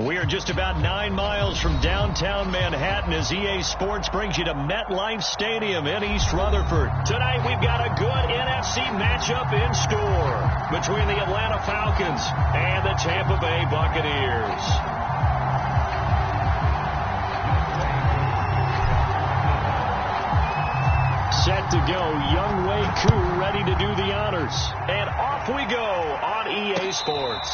We are just about 9 miles from downtown Manhattan as EA Sports brings you to MetLife Stadium in East Rutherford. Tonight we've got a good NFC matchup in store between the Atlanta Falcons and the Tampa Bay Buccaneers. Set to go, Young Wei Koo ready to do the honors. And off we go on EA Sports.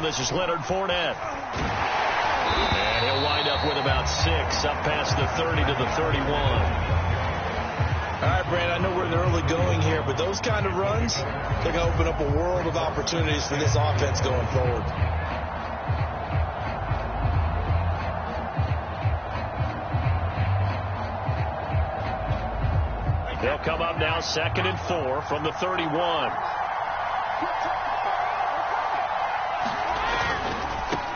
This is Leonard Fournette. And he'll wind up with about 6, up past the 30 to the 31. All right, Brand, I know we're in the early going here, but those kind of runs, they're going to open up a world of opportunities for this offense going forward. They'll come up now 2nd and 4 from the 31.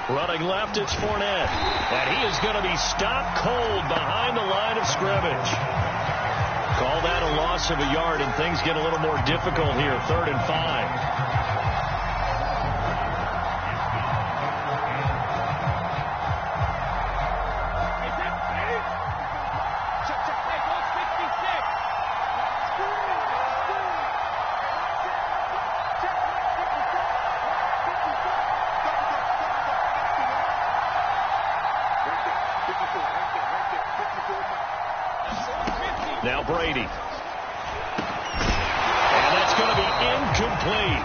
Running left, it's Fournette. And he is going to be stopped cold behind the line of scrimmage. Call that a loss of a yard, and things get a little more difficult here. 3rd and 5. Now Brady. And that's going to be incomplete.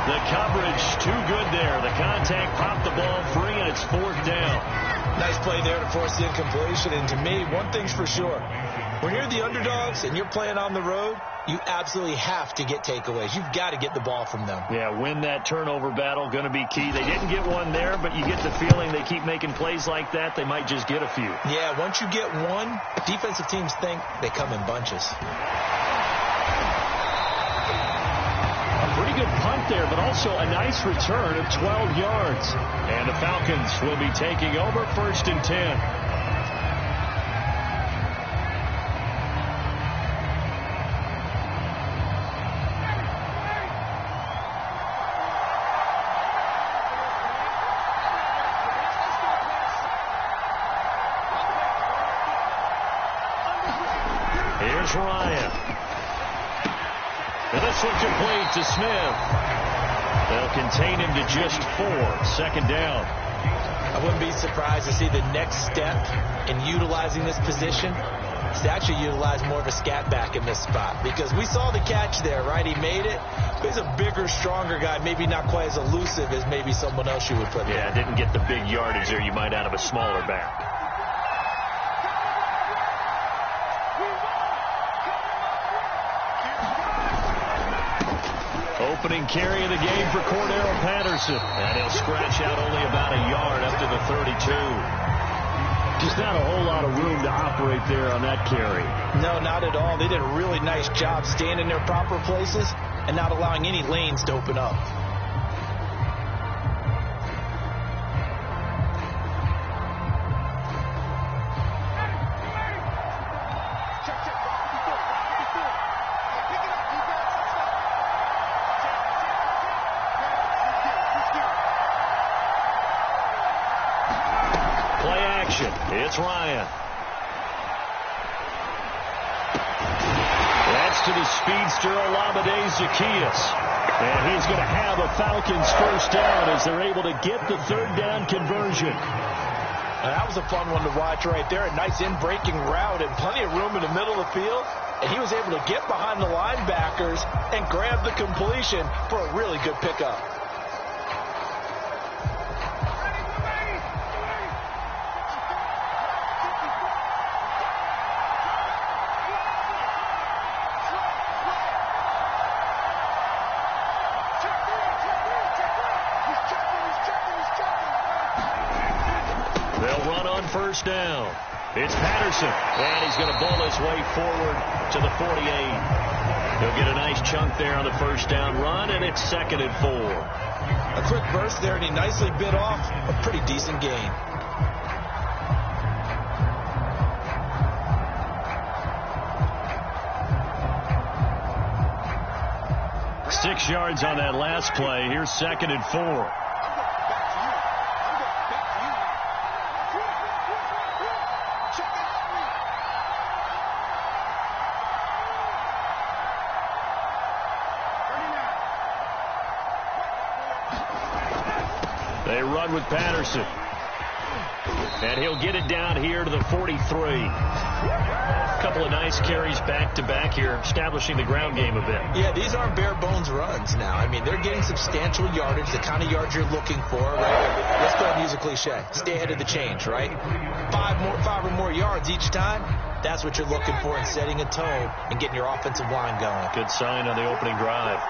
The coverage too good there. The contact popped the ball free, and it's 4th down. Nice play there to force the incompletion. And to me, one thing's for sure. When you're the underdogs and you're playing on the road, you absolutely have to get takeaways. You've got to get the ball from them. Yeah, win that turnover battle, going to be key. They didn't get one there, but you get the feeling they keep making plays like that, they might just get a few. Yeah, once you get one, defensive teams think they come in bunches. A pretty good punt there, but also a nice return of 12 yards. And the Falcons will be taking over 1st and 10. Here's Ryan. And this one complete to Smith. They'll contain him to just 4. 2nd down. I wouldn't be surprised to see the next step in utilizing this position is to actually utilize more of a scat back in this spot. Because we saw the catch there, right? He made it. But he's a bigger, stronger guy. Maybe not quite as elusive as maybe someone else you would put there. Yeah, didn't get the big yardage there you might out of a smaller back. Opening carry of the game for Cordero Patterson. And he'll scratch out only about a yard up to the 32. Just not a whole lot of room to operate there on that carry. No, not at all. They did a really nice job staying in their proper places and not allowing any lanes to open up. It's Ryan. That's to the speedster Olamide Zaccheaus. And he's going to have a Falcons 1st down as they're able to get the 3rd down conversion. That was a fun one to watch right there. A nice in-breaking route and plenty of room in the middle of the field. And he was able to get behind the linebackers and grab the completion for a really good pickup. They'll run on first down. It's Patterson, and he's going to bowl his way forward to the 48. He'll get a nice chunk there on the first down run, and it's 2nd and 4. A quick burst there, and he nicely bit off a pretty decent gain. Six yards on that last play. Here's 2nd and 4. They run with Patterson. And he'll get it down here to the 43. A couple of nice carries back-to-back here, establishing the ground game a bit. Yeah, these aren't bare-bones runs now. I mean, they're getting substantial yardage, the kind of yards you're looking for, right? Let's go ahead and use a cliche. Stay ahead of the change, right? Five or more yards each time, that's what you're looking for in setting a tone and getting your offensive line going. Good sign on the opening drive.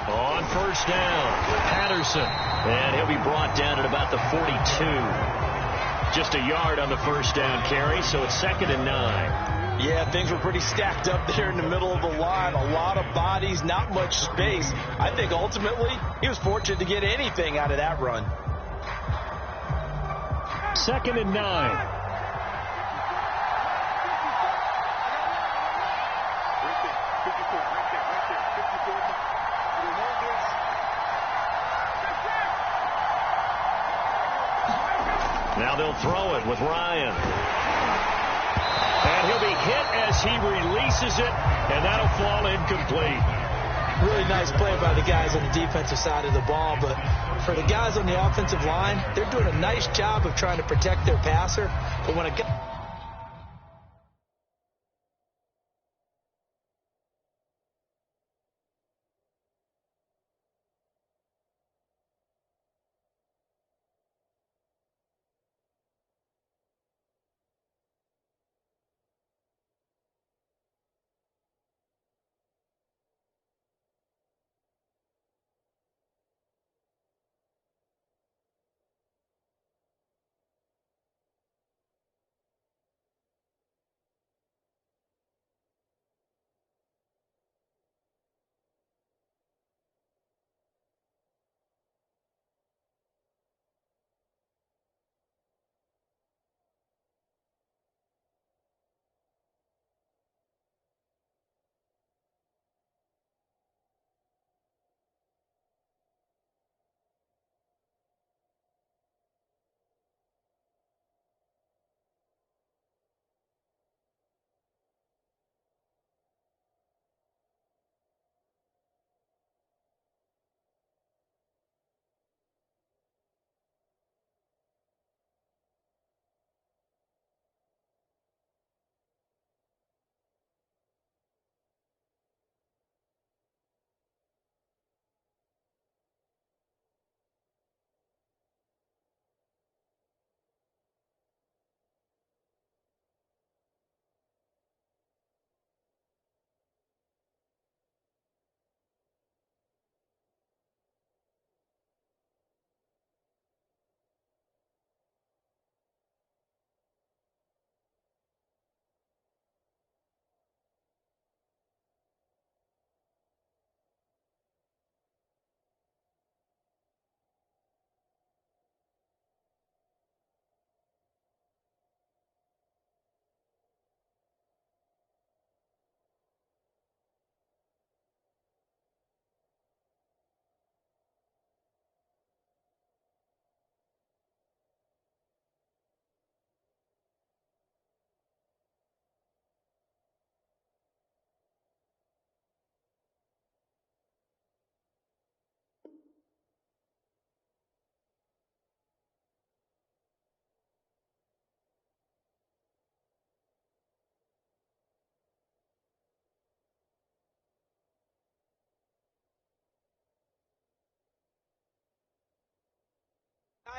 On first down, Patterson. And he'll be brought down at about the 42. Just a yard on the first down carry, so it's 2nd and 9. Yeah, things were pretty stacked up there in the middle of the line. A lot of bodies, not much space. I think ultimately he was fortunate to get anything out of that run. 2nd and 9. Now they'll throw it with Ryan. And he'll be hit as he releases it, and that'll fall incomplete. Really nice play by the guys on the defensive side of the ball, but for the guys on the offensive line, they're doing a nice job of trying to protect their passer. But when a guy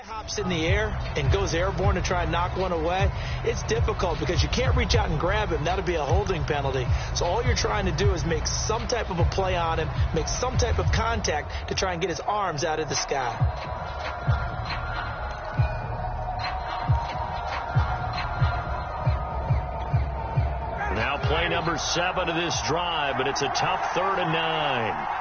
Hops in the air and goes airborne to try and knock one away, it's difficult because you can't reach out and grab him. That'll be a holding penalty. So all you're trying to do is make some type of a play on him, make some type of contact to try and get his arms out of the sky. Now play number 7 of this drive, but it's a tough 3rd and 9.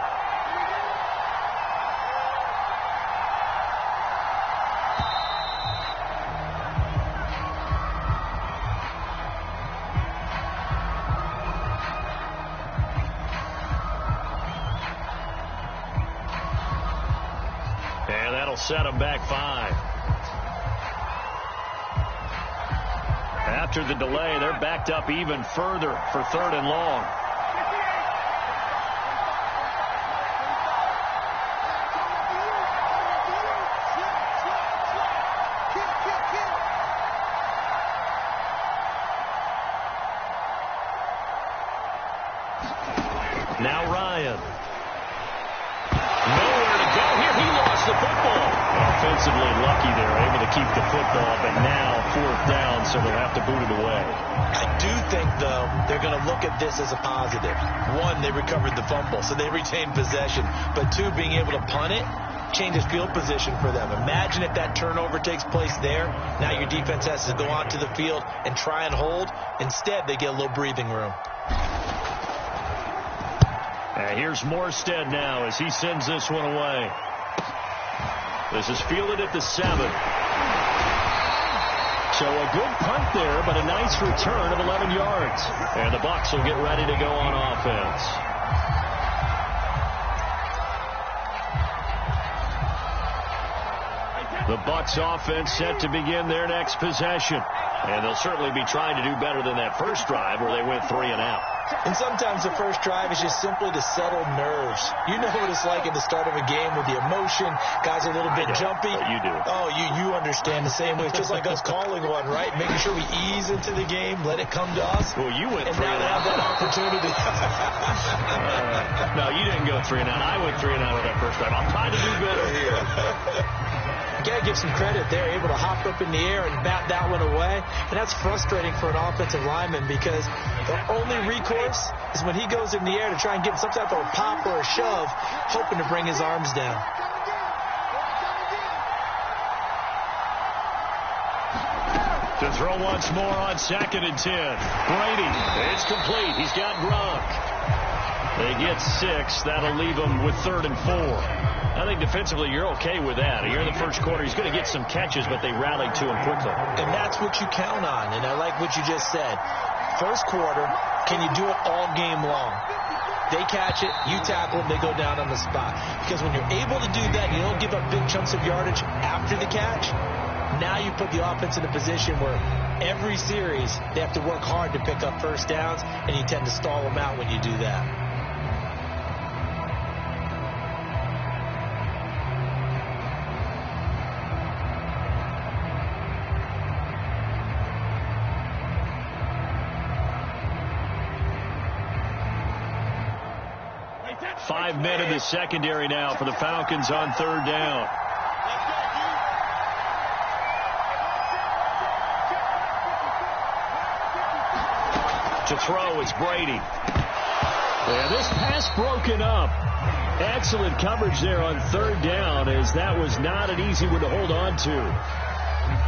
Set them back 5. After the delay, they're backed up even further for 3rd and long. Now Ryan. Nowhere to go here. He lost the football. Offensively lucky they're able to keep the football, but now 4th down, so they'll have to boot it away. I do think, though, they're going to look at this as a positive. 1, they recovered the fumble, so they retained possession. But 2, being able to punt it changes field position for them. Imagine if that turnover takes place there. Now your defense has to go onto the field and try and hold. Instead, they get a little breathing room. Here's Morstead now as he sends this one away. This is fielded at the 7. So a good punt there, but a nice return of 11 yards. And the Bucs will get ready to go on offense. The Bucs offense set to begin their next possession. And they'll certainly be trying to do better than that first drive where they went 3 and out. And sometimes the first drive is just simply to settle nerves. You know what it's like at the start of a game with the emotion. Guys are a little bit jumpy. You do. Oh, you understand the same way. It's just like us calling one, right? Making sure we ease into the game, let it come to us. Well, you went 3 and and now out. they have that opportunity. No, you didn't go 3 and out. I went 3 and out with that first drive. I'm trying to do better here. Got to give some credit. They're able to hop up in the air and bat that one away. And that's frustrating for an offensive lineman because the only recourse is when he goes in the air to try and get some type of a pop or a shove, hoping to bring his arms down. To throw once more on 2nd and 10. Brady, it's complete. He's got Gronk. They get 6. That'll leave them with 3rd and 4. I think defensively you're okay with that. Here in the first quarter, he's going to get some catches, but they rallied to him quickly. And that's what you count on, and I like what you just said. First quarter, can you do it all game long? They catch it, you tackle them, they go down on the spot. Because when you're able to do that, you don't give up big chunks of yardage after the catch. Now you put the offense in a position where every series they have to work hard to pick up first downs, and you tend to stall them out when you do that. Five men in the secondary now for the Falcons on 3rd down. To throw, it's Brady. Yeah, this pass broken up. Excellent coverage there on 3rd down, as that was not an easy one to hold on to.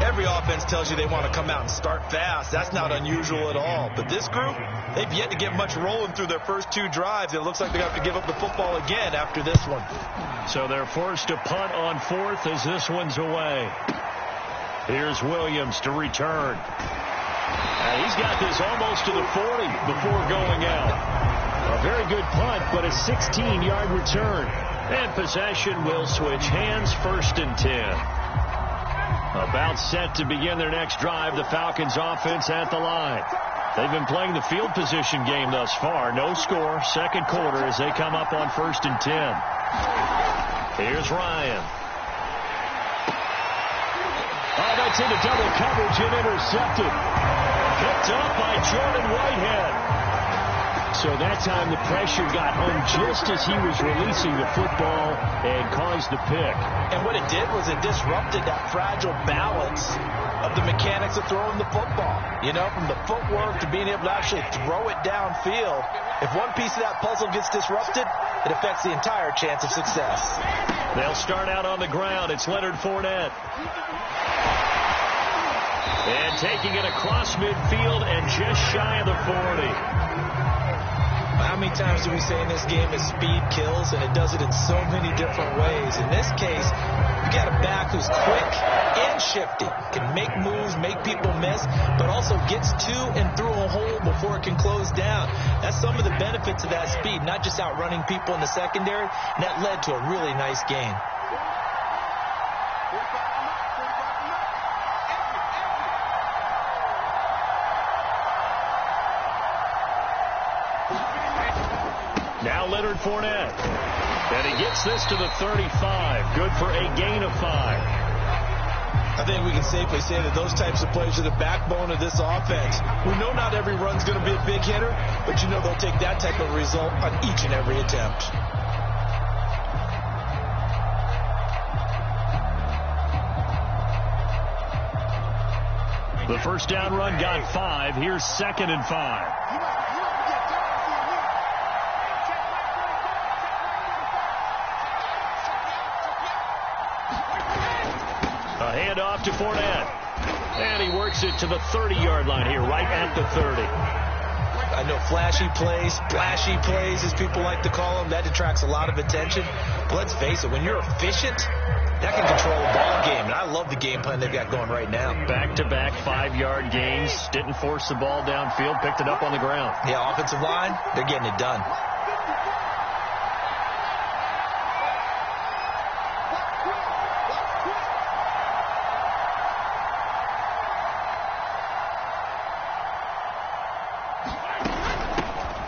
Every offense tells you they want to come out and start fast. That's not unusual at all. But this group, they've yet to get much rolling through their first 2 drives. It looks like they have to give up the football again after this one. So they're forced to punt on 4th as this one's away. Here's Williams to return. He's got this almost to the 40 before going out. A very good punt, but a 16-yard return. And possession will switch hands, 1st and 10. About set to begin their next drive, the Falcons offense at the line. They've been playing the field position game thus far. No score, 2nd quarter as they come up on 1st and 10. Here's Ryan. Oh, that's into double coverage and intercepted. Picked up by Jordan Whitehead. So that time the pressure got home just as he was releasing the football and caused the pick. And what it did was it disrupted that fragile balance of the mechanics of throwing the football. You know, from the footwork to being able to actually throw it downfield. If one piece of that puzzle gets disrupted, it affects the entire chance of success. They'll start out on the ground. It's Leonard Fournette. And taking it across midfield and just shy of the 40. How many times do we say in this game that speed kills, and it does it in so many different ways? In this case, you got a back who's quick and shifty, can make moves, make people miss, but also gets to and through a hole before it can close down. That's some of the benefits of that speed, not just outrunning people in the secondary, and that led to a really nice game. Now Leonard Fournette. And he gets this to the 35. Good for a gain of 5. I think we can safely say that those types of plays are the backbone of this offense. We know not every run's going to be a big hitter, but you know they'll take that type of result on each and every attempt. The first down run got 5. Here's 2nd and 5. A handoff to Fournette. And he works it to the 30-yard line here, right at the 30. I know flashy plays, splashy plays, as people like to call them, that attracts a lot of attention. But let's face it, when you're efficient, that can control a ball game. And I love the game plan they've got going right now. Back-to-back 5-yard gains. Didn't force the ball downfield. Picked it up on the ground. Yeah, offensive line, they're getting it done.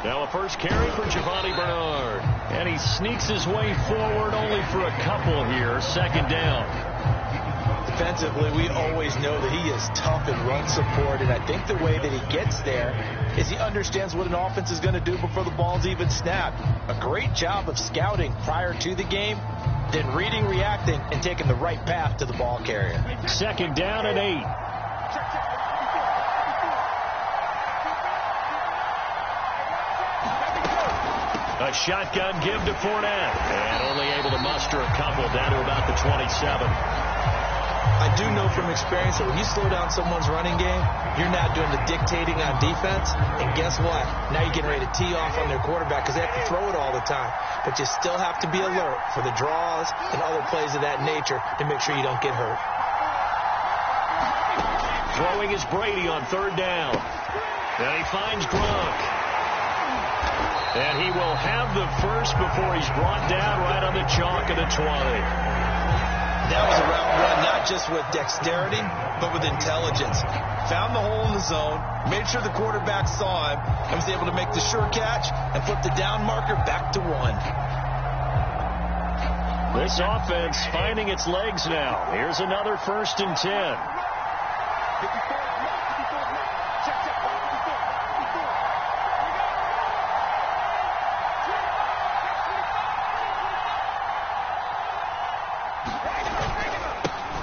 Now a first carry for Giovanni Bernard. And he sneaks his way forward only for a couple here. 2nd down. Defensively, we always know that he is tough in run support, and I think the way that he gets there is he understands what an offense is going to do before the ball's even snapped. A great job of scouting prior to the game, then reading, reacting, and taking the right path to the ball carrier. 2nd down and 8. A shotgun give to Fournette. And only able to muster a couple down to about the 27. I do know from experience that when you slow down someone's running game, you're now doing the dictating on defense. And guess what? Now you're getting ready to tee off on their quarterback because they have to throw it all the time. But you still have to be alert for the draws and other plays of that nature to make sure you don't get hurt. Throwing is Brady on 3rd down. And he finds Gronk. And he will have the first before he's brought down right on the chalk of the 20. That was a route run not just with dexterity, but with intelligence. Found the hole in the zone, made sure the quarterback saw him, and was able to make the sure catch and flip the down marker back to 1. This offense finding its legs now. Here's another 1st and 10.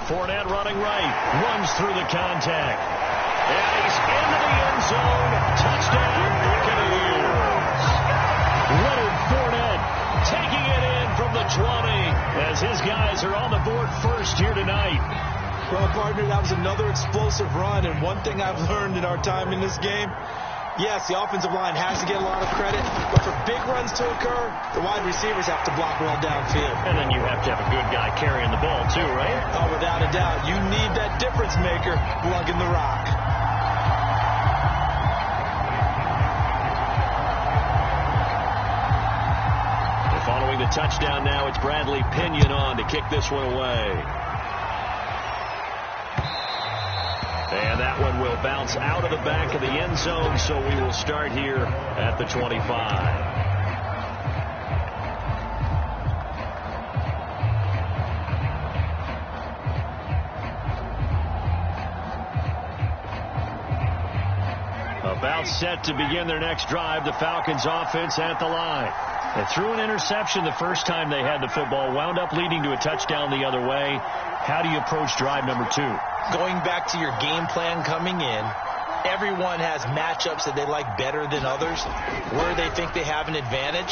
Fournette running right, runs through the contact. And he's into the end zone. Touchdown, Buccaneers. Leonard Fournette taking it in from the 20 as his guys are on the board first here tonight. Well, partner, that was another explosive run, and one thing I've learned in our time in this game, yes, the offensive line has to get a lot of credit, but for big runs to occur, the wide receivers have to block well downfield. And then you have to have a good guy carrying the ball too, right? Oh, without a doubt. You need that difference maker lugging the rock. Following the touchdown now, it's Bradley Pinion on to kick this one away. And that one will bounce out of the back of the end zone, so we will start here at the 25. A About set to begin their next drive. The Falcons offense at the line. They threw an interception the first time they had the football. Wound up leading to a touchdown the other way. How do you approach drive number 2? Going back to your game plan coming in, everyone has matchups that they like better than others. Where they think they have an advantage,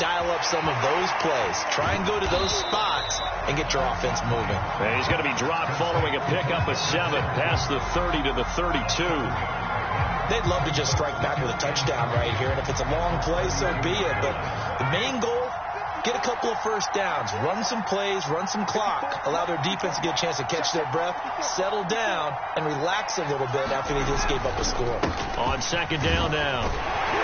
dial up some of those plays. Try and go to those spots and get your offense moving. And he's going to be dropped following a pickup of 7 past the 30 to the 32. They'd love to just strike back with a touchdown right here, and if it's a long play, so be it. But the main goal, get a couple of first downs, run some plays, run some clock, allow their defense to get a chance to catch their breath, settle down, and relax a little bit after they just gave up a score. On second down now,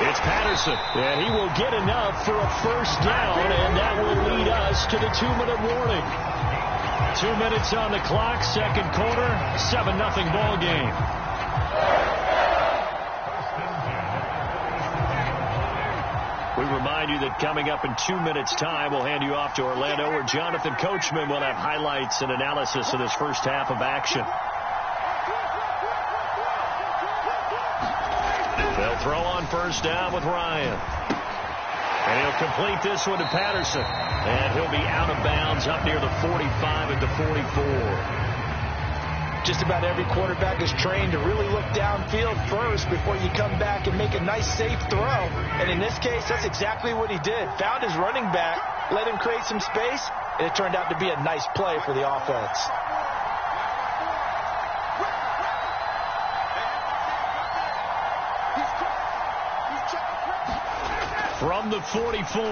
it's Patterson, and he will get enough for a first down, and that will lead us to the 2-minute warning. 2 minutes on the clock, second quarter, 7-0 ball game. We remind you that coming up in 2 minutes' time, we'll hand you off to Orlando, where Jonathan Coachman will have highlights and analysis of this first half of action. They'll throw on first down with Ryan. And he'll complete this one to Patterson. And he'll be out of bounds up near the 45 at the 44. Just about every quarterback is trained to really look downfield first before you come back and make a nice, safe throw. And in this case, that's exactly what he did. Found his running back, let him create some space, and it turned out to be a nice play for the offense. From the 44,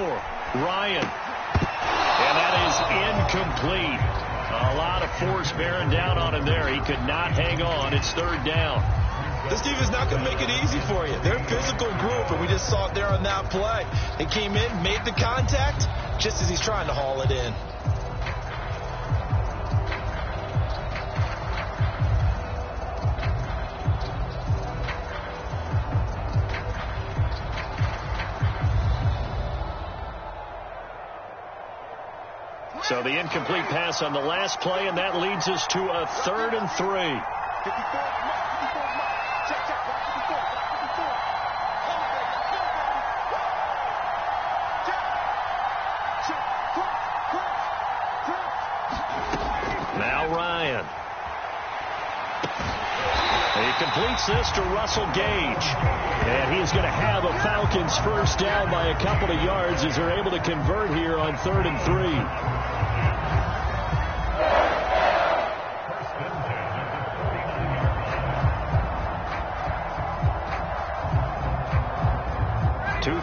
Ryan. And that is incomplete. A lot of force bearing down on him there. He could not hang on. It's third down. This defense is not going to make it easy for you. They're a physical group, and we just saw it there on that play. They came in, made the contact, just as he's trying to haul it in. So the incomplete pass on the last play, and that leads us to a 3rd and 3. Now Ryan. He completes this to Russell Gage. And he's going to have a Falcons first down by a couple of yards as they're able to convert here on 3rd and 3.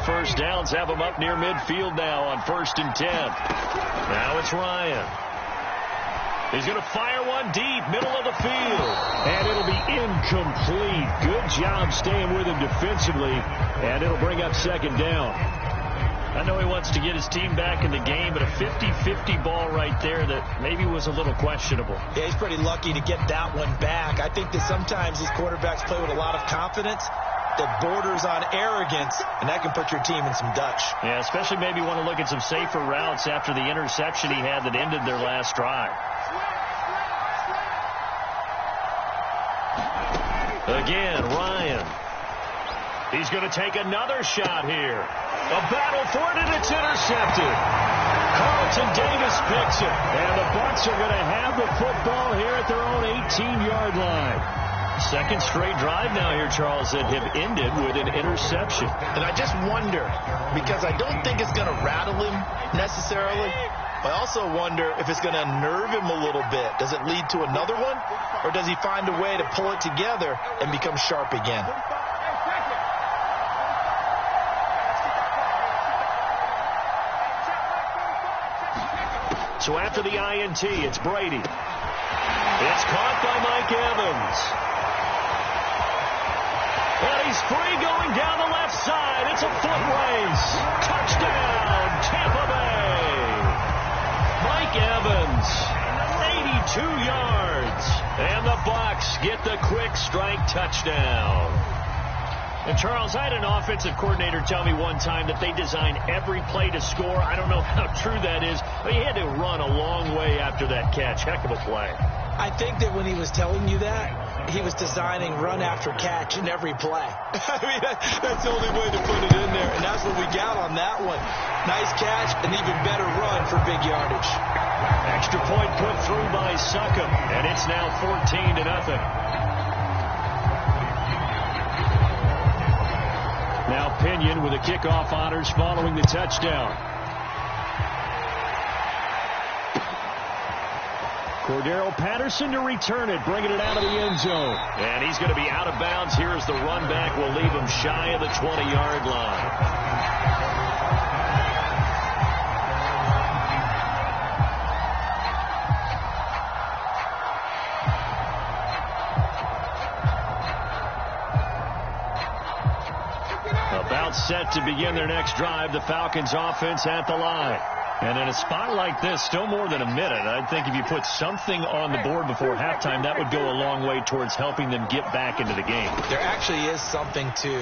First downs have him up near midfield now on 1st and 10. Now it's Ryan. He's going to fire one deep, middle of the field. And it'll be incomplete. Good job staying with him defensively. And it'll bring up 2nd down. I know he wants to get his team back in the game, but a 50-50 ball right there that maybe was a little questionable. Yeah, he's pretty lucky to get that one back. I think that sometimes these quarterbacks play with a lot of confidence that borders on arrogance, and that can put your team in some Dutch. Yeah, especially maybe want to look at some safer routes after the interception he had that ended their last drive. Again, Ryan. He's going to take another shot here. A battle for it, and it's intercepted. Carlton Davis picks it, and the Bucs are going to have the football here at their own 18-yard line. Second straight drive now here, Charles, that have ended with an interception. And I just wonder, because I don't think it's going to rattle him necessarily. I also wonder if it's going to nerve him a little bit. Does it lead to another one? Or does he find a way to pull it together and become sharp again? So after the INT, it's Brady. It's caught by Mike Evans. And he's free going down the left side. It's a foot race. Touchdown, Tampa Bay. Mike Evans, 82 yards. And the Bucs get the quick strike touchdown. And, Charles, I had an offensive coordinator tell me one time that they design every play to score. I don't know how true that is, but he had to run a long way after that catch. Heck of a play. I think that when he was telling you that, he was designing run after catch in every play. I mean, that's the only way to put it in there, and that's what we got on that one. Nice catch, an even better run for big yardage. Extra point put through by Succop, and it's now 14-0. Now Pinion with the kickoff honors following the touchdown. Cordero Patterson to return it, bringing it out of the end zone. And he's going to be out of bounds. Here as the run back will leave him shy of the 20-yard line. About set to begin their next drive, the Falcons offense at the line. And in a spot like this, still more than a minute, I think if you put something on the board before halftime, that would go a long way towards helping them get back into the game. There actually is something to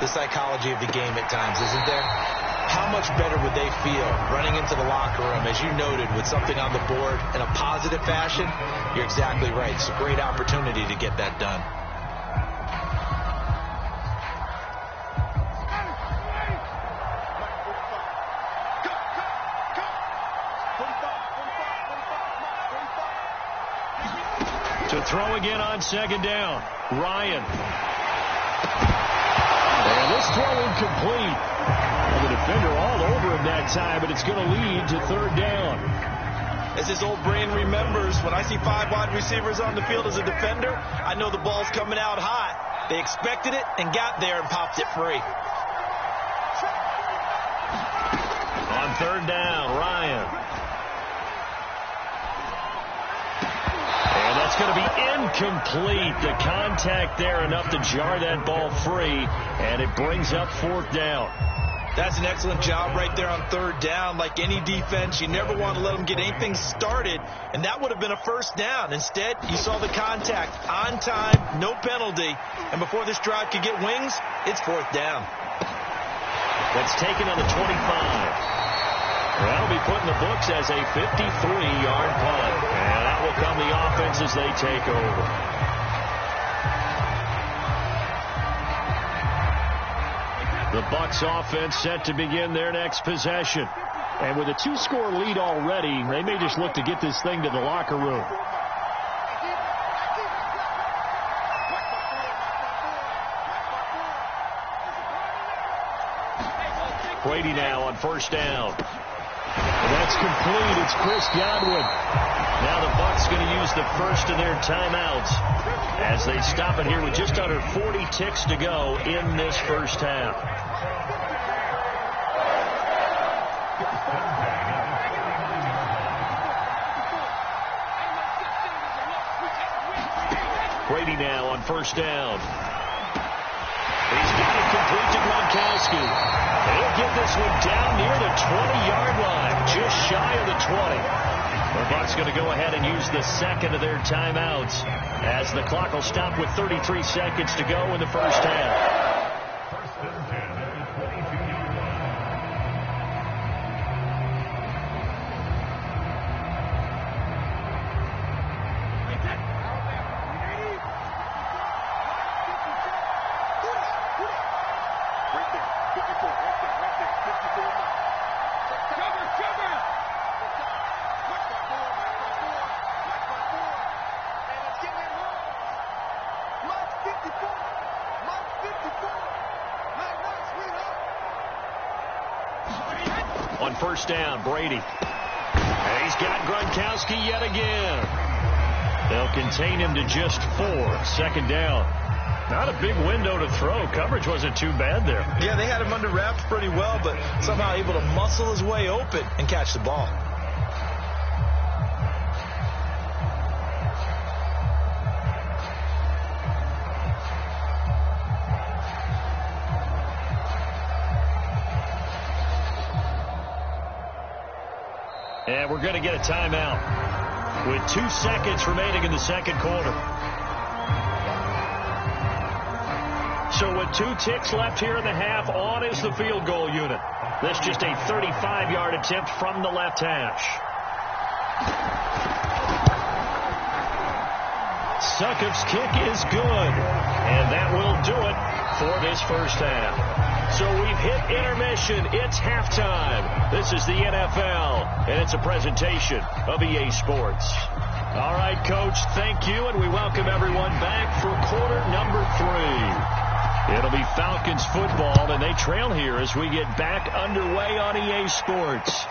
the psychology of the game at times, isn't there? How much better would they feel running into the locker room, as you noted, with something on the board in a positive fashion? You're exactly right. It's a great opportunity to get that done. To throw again on second down. Ryan. And this throw incomplete. Well, the defender all over him that time, but it's going to lead to third down. As his old brain remembers, when I see 5 wide receivers on the field as a defender, I know the ball's coming out hot. They expected it and got there and popped it free. On third down, Ryan. It's going to be incomplete. The contact there enough to jar that ball free, and it brings up fourth down. That's an excellent job right there on third down. Like any defense, you never want to let them get anything started, and that would have been a first down. Instead, you saw the contact on time, no penalty, and before this drive could get wings, it's fourth down. That's taken on the 25. That'll be put in the books as a 53-yard punt. And that will come the offense as they take over. The Bucs offense set to begin their next possession. And with a 2-score lead already, they may just look to get this thing to the locker room. Brady now on first down. And that's complete. It's Chris Godwin. Now the Bucs going to use the first of their timeouts as they stop it here with just under 40 ticks to go in this first half. Brady now on first down. He's got it complete to Gronkowski. They'll get this one down near the 20-yard line, just shy of the 20. The Bucs going to go ahead and use the second of their timeouts as the clock will stop with 33 seconds to go in the first half. On first down, Brady. And he's got Gronkowski yet again. They'll contain him to just 4. Second down. Not a big window to throw. Coverage wasn't too bad there. Yeah, they had him under wraps pretty well, but somehow able to muscle his way open and catch the ball. And we're going to get a timeout with 2 seconds remaining in the second quarter. So with 2 ticks left here in the half, on is the field goal unit. This just a 35-yard attempt from the left hash. Succop's kick is good. And that will do it for this first half. So we've hit intermission. It's halftime. This is the NFL, and it's a presentation of EA Sports. All right, Coach, thank you, and we welcome everyone back for quarter number 3. It'll be Falcons football, and they trail here as we get back underway on EA Sports.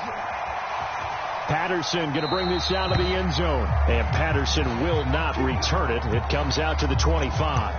Patterson going to bring this out of the end zone, and Patterson will not return it. It comes out to the 25.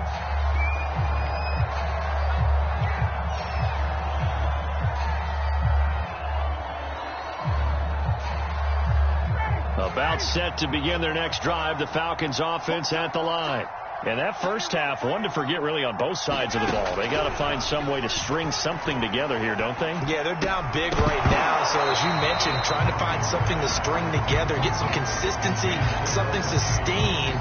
About set to begin their next drive, the Falcons offense at the line. And that first half, one to forget really on both sides of the ball. They got to find some way to string something together here, don't they? Yeah, they're down big right now. So as you mentioned, trying to find something to string together, get some consistency, something sustained,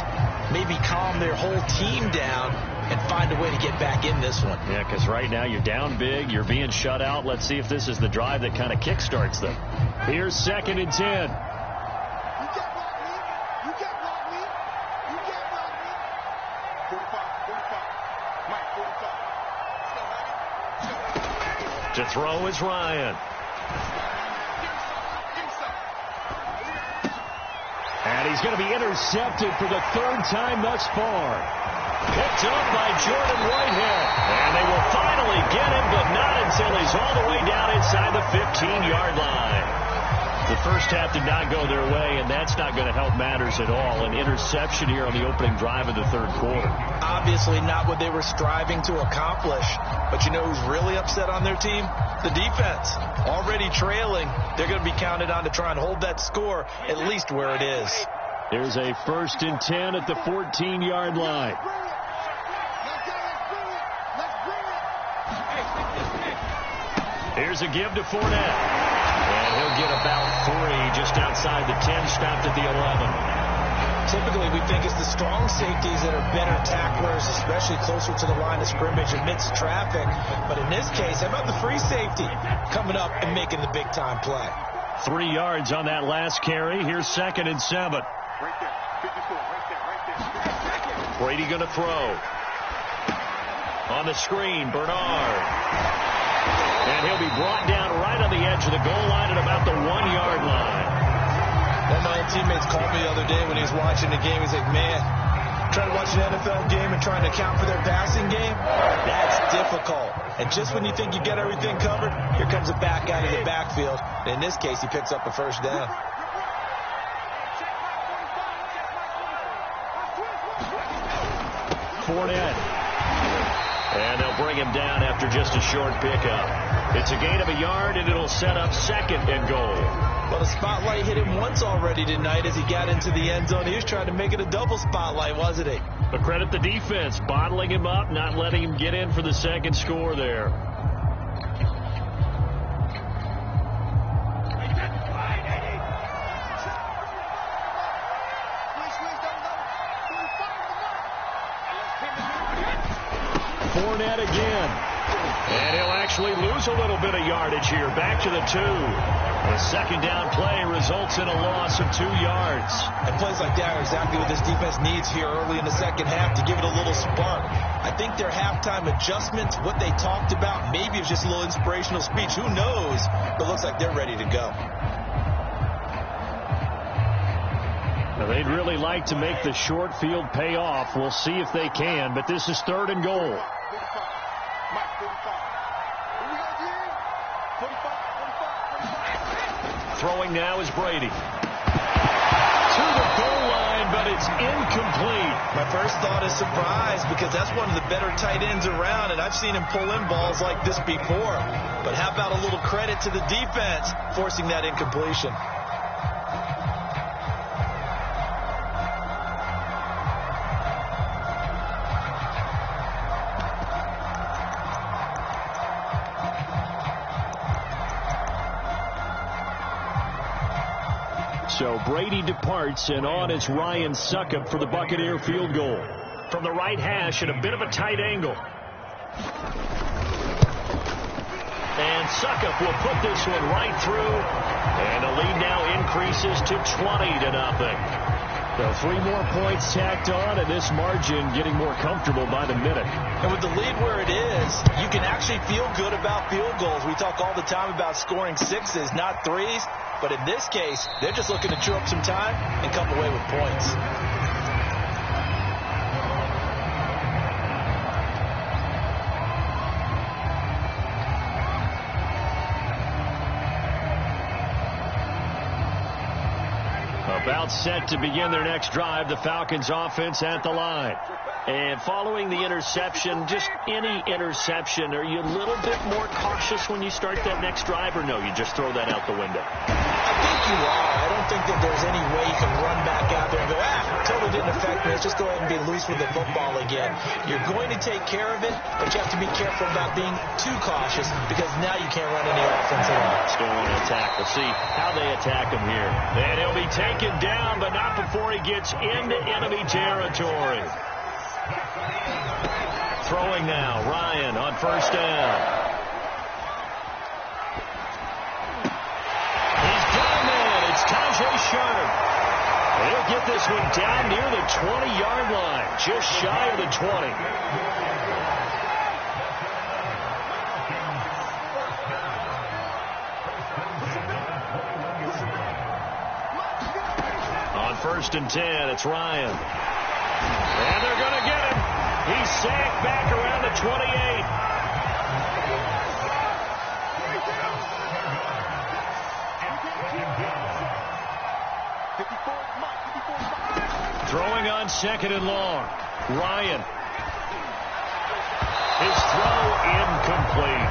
maybe calm their whole team down and find a way to get back in this one. Yeah, because right now you're down big, you're being shut out. Let's see if this is the drive that kind of kickstarts them. Here's 2nd and 10. To throw is Ryan. And he's going to be intercepted for the 3rd time thus far. Picked up by Jordan Whitehead. And they will finally get him, but not until he's all the way down inside the 15-yard line. The first half did not go their way, and that's not going to help matters at all. An interception here on the opening drive of the 3rd quarter. Obviously not what they were striving to accomplish. But you know who's really upset on their team? The defense. Already trailing. They're going to be counted on to try and hold that score at least where it is. There's a 1st and 10 at the 14-yard line. Here's a give to Fournette. And he'll get about 3 just outside the 10, stopped at the 11. Typically, we think it's the strong safeties that are better tacklers, especially closer to the line of scrimmage amidst traffic. But in this case, how about the free safety coming up and making the big-time play? 3 yards on that last carry. Here's 2nd and 7. Right there. 54, right there. Brady going to throw. On the screen, Bernard. And he'll be brought down right on the edge of the goal line at about the 1-yard line. One of my teammates called me the other day when he was watching the game. He's like, man, trying to watch an NFL game and trying to account for their passing game, that's difficult. And just when you think you get everything covered, here comes a back out of the backfield. And in this case, he picks up a 1st down. Fournette. And they'll bring him down after just a short pickup. It's a gain of 1 yard, and it'll set up 2nd and goal. Well, the spotlight hit him once already tonight as he got into the end zone. He was trying to make it a double spotlight, wasn't he? But credit the defense, bottling him up, not letting him get in for the 2nd score there. Fournette again. And he'll actually lose a little bit of yardage here. Back to the 2. The 2nd down play results in a loss of 2 yards. And plays like that are exactly what this defense needs here early in the 2nd half to give it a little spark. I think their halftime adjustments, what they talked about, maybe it's just a little inspirational speech. Who knows? But it looks like they're ready to go. Now, they'd really like to make the short field pay off. We'll see if they can, but this is 3rd and goal. Throwing now is Brady. To the goal line, but it's incomplete. My first thought is surprise because that's one of the better tight ends around, and I've seen him pull in balls like this before. But how about a little credit to the defense forcing that incompletion? So Brady departs, and on is Ryan Succop for the Buccaneer field goal. From the right hash at a bit of a tight angle. And Succop will put this one right through. And the lead now increases to 20-0. So 3 more points tacked on, and this margin getting more comfortable by the minute. And with the lead where it is, you can actually feel good about field goals. We talk all the time about scoring 6s, not 3s. But in this case, they're just looking to chew up some time and come away with points. About set to begin their next drive, the Falcons offense at the line. And following the interception, just any interception, are you a little bit more cautious when you start that next drive, or no, you just throw that out the window? I think you are. I don't think that there's any way you can run back out there and go, totally didn't affect me. Let's just go ahead and be loose with the football again. You're going to take care of it, but you have to be careful about being too cautious because now you can't run any offense at all. Still want to attack. We'll see how they attack him here. And he'll be taken down, but not before he gets into enemy territory. Throwing now, Ryan on first down. He's got him in. It's Tajay Sharp. He'll get this one down near the 20-yard line, just shy of the 20. On first and 10, it's Ryan. And they're going to get him. He's sacked back around the 28. Throwing on second and long. Ryan. His throw incomplete.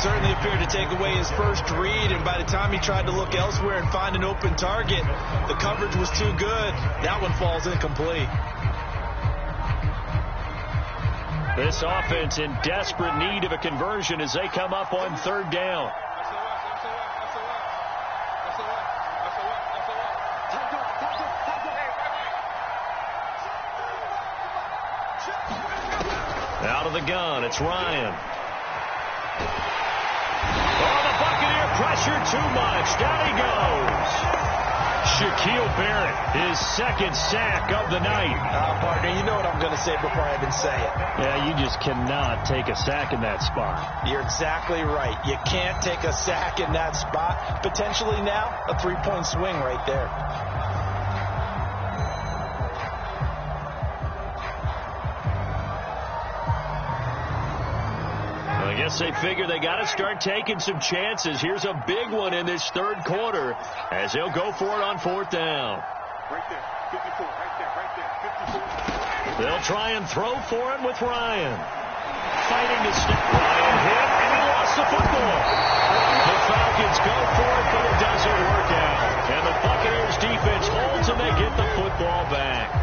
Certainly appeared to take away his first read, and by the time he tried to look elsewhere and find an open target, the coverage was too good. That one falls incomplete. This offense in desperate need of a conversion as they come up on third down. Out of the gun, it's Ryan. Oh, the Buccaneer pressure too much. Down he goes. Shaquille Barrett, his second sack of the night. Partner, you know what I'm going to say before I even say it. Yeah, you just cannot take a sack in that spot. You're exactly right. You can't take a sack in that spot. Potentially now, a 3-point swing right there. I guess they figure they got to start taking some chances. Here's a big one in this third quarter as they'll go for it on fourth down. Right there, 54, right there, 54. They'll try and throw for it with Ryan. Fighting to step. Ryan hit, and he lost the football. The Falcons go for it, but it doesn't work out. And the Buccaneers defense holds, and they get the football back.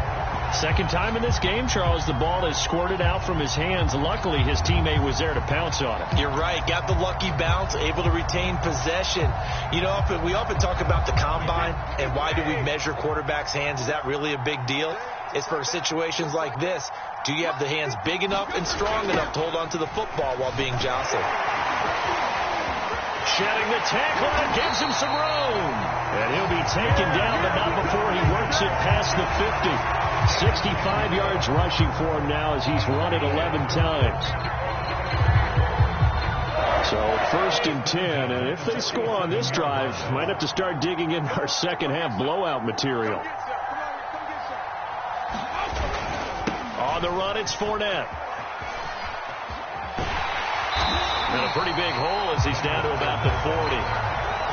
Second time in this game, Charles, the ball has squirted out from his hands. Luckily, his teammate was there to pounce on it. You're right. Got the lucky bounce, able to retain possession. You know, we often talk about the combine and why do we measure quarterbacks' hands. Is that really a big deal? It's for situations like this. Do you have the hands big enough and strong enough to hold on to the football while being jostled? Shedding the tackle and gives him some room. And he'll be taken down, but not before he works it past the 50. 65 yards rushing for him now as he's run it 11 times. So first and 10, and if they score on this drive, might have to start digging in our second half blowout material. On the run, it's Fournette. And a pretty big hole as he's down to about the 40.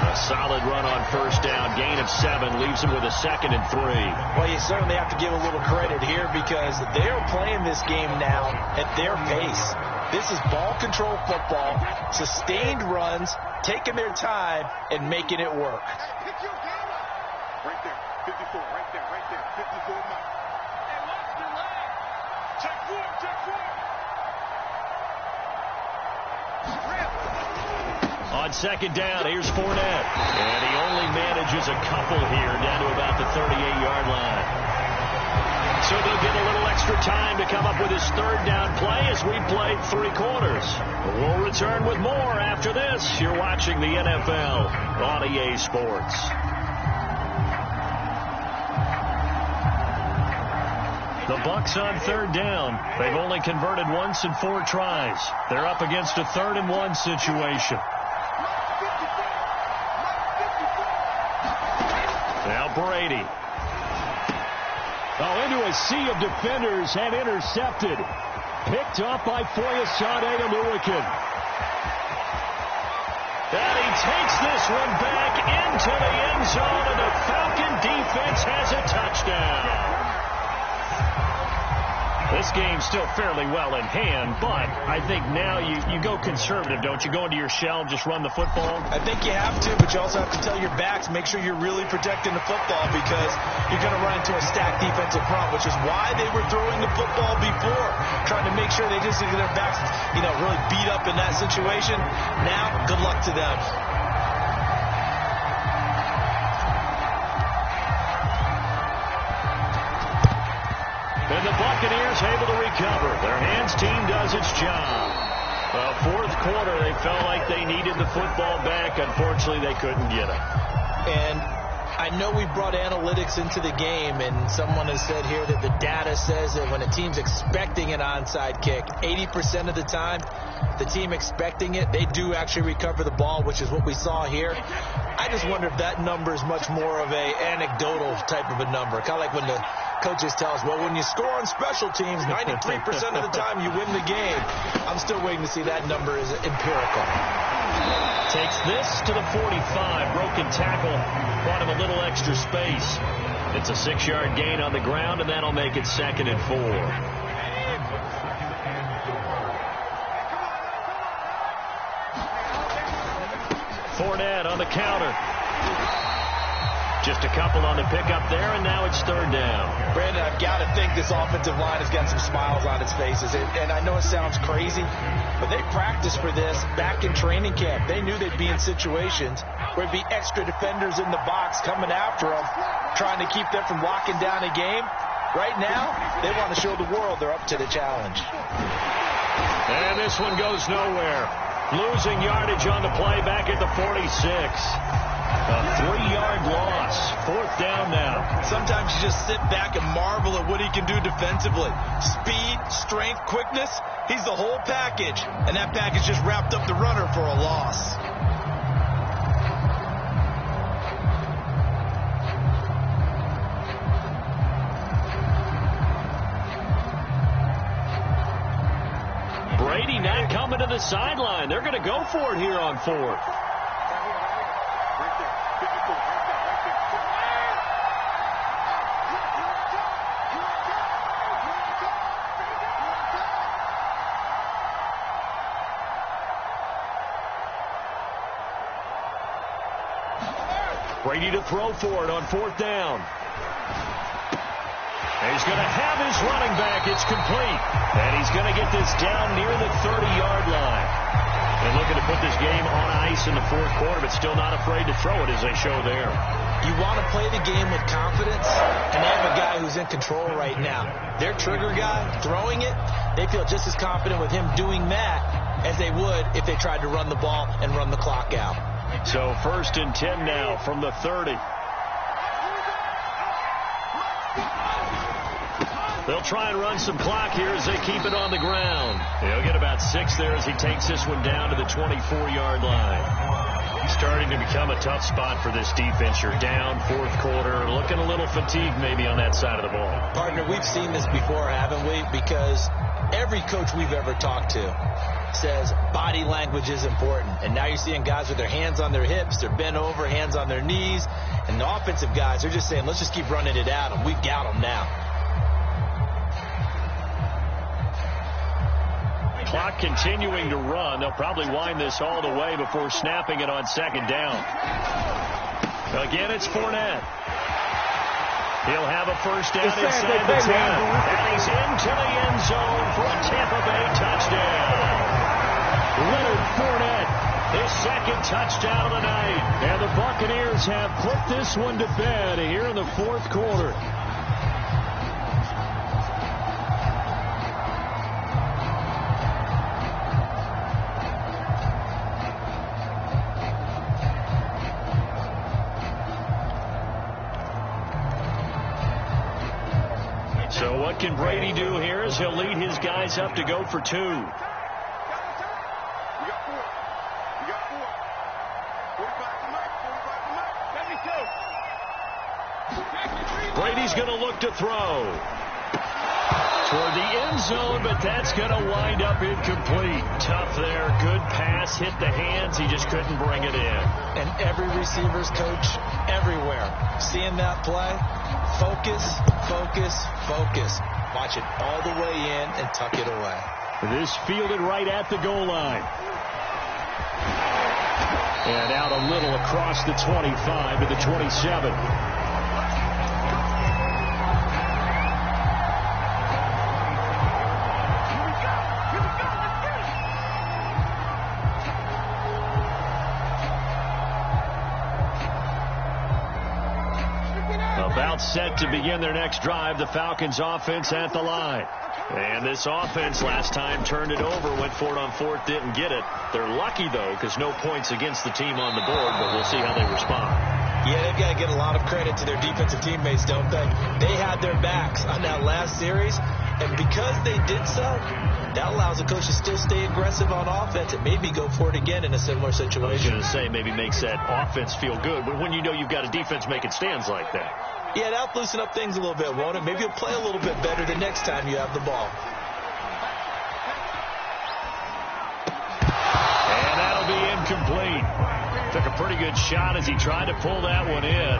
A solid run on first down. Gain of 7 leaves him with a 2nd and 3. Well, you certainly have to give a little credit here because they're playing this game now at their pace. This is ball control football, sustained runs, taking their time, and making it work. Right there, 54, right there, 54 miles. Hey, watch the leg. Check forward, check forward. On second down, here's Fournette. And he only manages a couple here down to about the 38-yard line. So they'll get a little extra time to come up with his third down play as we played 3 quarters. We'll return with more after this. You're watching the NFL on EA Sports. Bucs on third down. They've only converted once in 4 tries. They're up against a 3rd-and-1 situation. Now Brady. Oh, into a sea of defenders and intercepted. Picked up by Foyesade Oluwakin. And he takes this one back into the end zone, and the Falcon defense has a touchdown. This game's still fairly well in hand, but I think now you go conservative, don't you? Go into your shell and just run the football? I think you have to, but you also have to tell your backs, make sure you're really protecting the football because you're going to run into a stacked defensive front, which is why they were throwing the football before, trying to make sure they just get their backs, really beat up in that situation. Now, good luck to them. And the Buccaneers able to recover. Their hands team does its job. Well, 4th quarter, they felt like they needed the football back. Unfortunately, they couldn't get it. And I know we brought analytics into the game, and someone has said here that the data says that when a team's expecting an onside kick, 80% of the time, the team expecting it, they do actually recover the ball, which is what we saw here. I just wonder if that number is much more of a anecdotal type of a number. Kind of like when the coaches tell us, well, when you score on special teams, 93% of the time you win the game. I'm still waiting to see that number is empirical. Takes this to the 45. Broken tackle. Brought him a little extra space. It's a 6-yard gain on the ground, and that'll make it 2nd and 4. Fournette on the counter. Just a couple on the pickup there, and now it's 3rd down. Brandon, I've got to think this offensive line has got some smiles on its faces. And I know it sounds crazy, but they practiced for this back in training camp. They knew they'd be in situations where there'd be extra defenders in the box coming after them, trying to keep them from locking down a game. Right now, they want to show the world they're up to the challenge. And this one goes nowhere. Losing yardage on the play back at the 46. A 3-yard loss. 4th down now. Sometimes you just sit back and marvel at what he can do defensively. Speed, strength, quickness. He's the whole package. And that package just wrapped up the runner for a loss. Brady not coming to the sideline. They're going to go for it here on 4th. Brady to throw for it on 4th down. And he's going to have his running back. It's complete. And he's going to get this down near the 30-yard line. And looking to put this game on ice in the 4th quarter, but still not afraid to throw it as they show there. You want to play the game with confidence, and they have a guy who's in control right now. Their trigger guy, throwing it, they feel just as confident with him doing that as they would if they tried to run the ball and run the clock out. So 1st and 10 now from the 30. They'll try and run some clock here as they keep it on the ground. He'll get about 6 there as he takes this one down to the 24-yard line. Starting to become a tough spot for this defense. You're down 4th quarter, looking a little fatigued maybe on that side of the ball. Partner, we've seen this before, haven't we? Because every coach we've ever talked to says body language is important. And now you're seeing guys with their hands on their hips, they're bent over, hands on their knees. And the offensive guys, they're just saying, let's just keep running it at them. We've got them now. Clock continuing to run. They'll probably wind this all the way before snapping it on 2nd down. Again, it's Fournette. He'll have a 1st down inside the 10. And he's into the end zone for a Tampa Bay touchdown. Leonard Fournette, his 2nd touchdown of the night. And the Buccaneers have put this one to bed here in the 4th quarter. can Brady do here is he'll lead his guys up to go for 2. We got 4. We got 4. 45 tonight. 45 tonight. 72. Brady's going to look to throw toward the end zone, but that's going to wind up incomplete. Tough there. Good pass. Hit the hands. He just couldn't bring it in. And every receiver's coach everywhere. Seeing that play, focus, focus, focus. Watch it all the way in and tuck it away. This fielded right at the goal line. And out a little across the 25 to the 27. About set to begin their next drive, the Falcons offense at the line. And this offense last time turned it over, went for it on 4th, didn't get it. They're lucky, though, because no points against the team on the board, but we'll see how they respond. Yeah, they've got to get a lot of credit to their defensive teammates, don't they? They had their backs on that last series, and because they did so, that allows the coach to still stay aggressive on offense and maybe go for it again in a similar situation. I was going to say, maybe makes that offense feel good, but when you know you've got a defense making stands like that. Yeah, that'll loosen up things a little bit, won't it? Maybe you'll play a little bit better the next time you have the ball. And that'll be incomplete. Took a pretty good shot as he tried to pull that one in.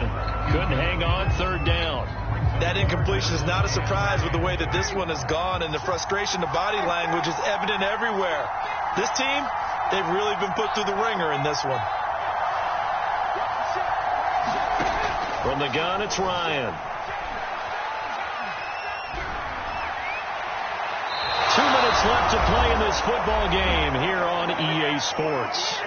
Couldn't hang on, 3rd down. That incompletion is not a surprise with the way that this one has gone, and the frustration, the body language is evident everywhere. This team, they've really been put through the ringer in this one. From the gun, it's Ryan. 2 minutes left to play in this football game here on EA Sports.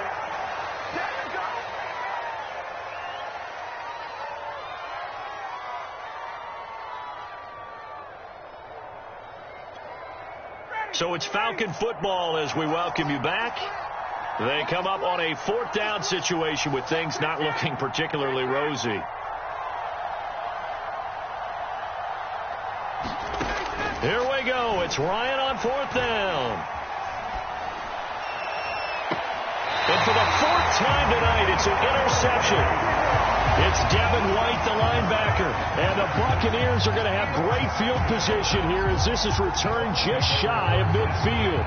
So it's Falcon football as we welcome you back. They come up on a 4th down situation with things not looking particularly rosy. Here we go. It's Ryan on 4th down. And for the 4th time tonight, it's an interception. It's Devin White, the linebacker. And the Buccaneers are going to have great field position here as this is returned just shy of midfield.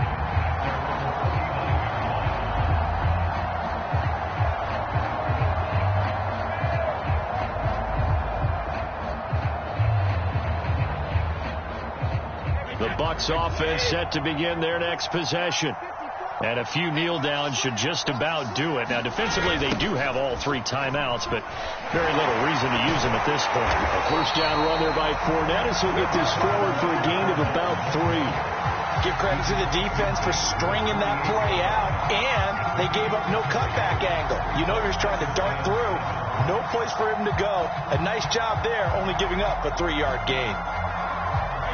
The Bucs offense set to begin their next possession. And a few kneel downs should just about do it. Now, defensively, they do have all 3 timeouts, but very little reason to use them at this point. A 1st down run there by Fournette, as he'll get this forward for a gain of about 3. Give credit to the defense for stringing that play out, and they gave up no cutback angle. You know he was trying to dart through. No place for him to go. A nice job there, only giving up a 3-yard gain.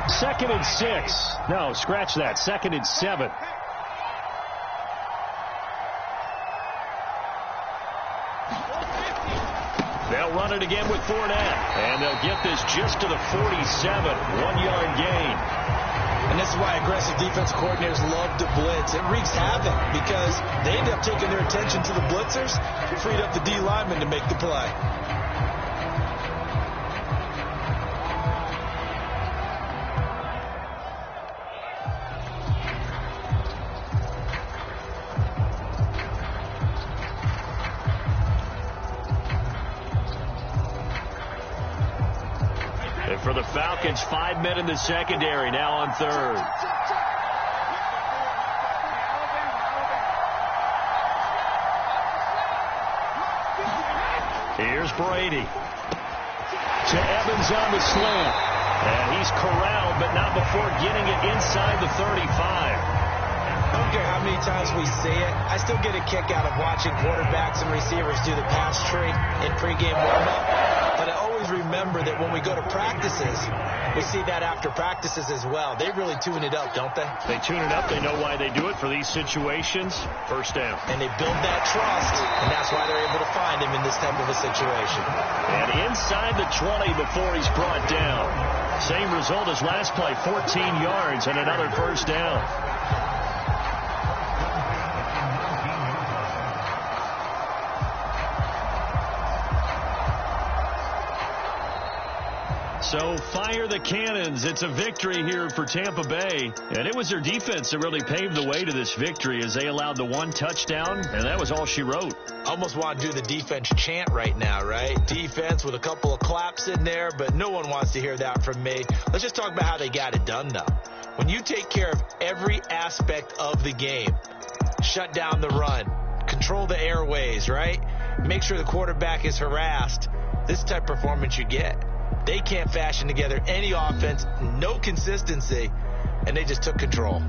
2nd and 6. No, scratch that. 2nd and 7. They'll run it again with Fournette. And they'll get this just to the 47. 1-yard gain. And this is why aggressive defense coordinators love to blitz. It wreaks havoc because they end up taking their attention to the blitzers, freed up the D lineman to make the play. And for the Falcons, 5 men in the secondary, now on 3rd. Here's Brady. To Evans on the slant. And he's corralled, but not before getting it inside the 35. I don't care how many times we see it. I still get a kick out of watching quarterbacks and receivers do the pass tree in pregame warm-up. But I always remember that when we go to practices, we see that after practices as well. They really tune it up, don't they? They tune it up. They know why they do it for these situations. 1st down. And they build that trust, and that's why they're able to find him in this type of a situation. And inside the 20 before he's brought down. Same result as last play, 14 yards and another first down. So fire the cannons. It's a victory here for Tampa Bay. And it was their defense that really paved the way to this victory as they allowed the one touchdown, and that was all she wrote. Almost want to do the defense chant right now, right? Defense with a couple of claps in there, but no one wants to hear that from me. Let's just talk about how they got it done, though. When you take care of every aspect of the game, shut down the run, control the airways, right? Make sure the quarterback is harassed. This type of performance you get. They can't fashion together any offense, no consistency, and they just took control.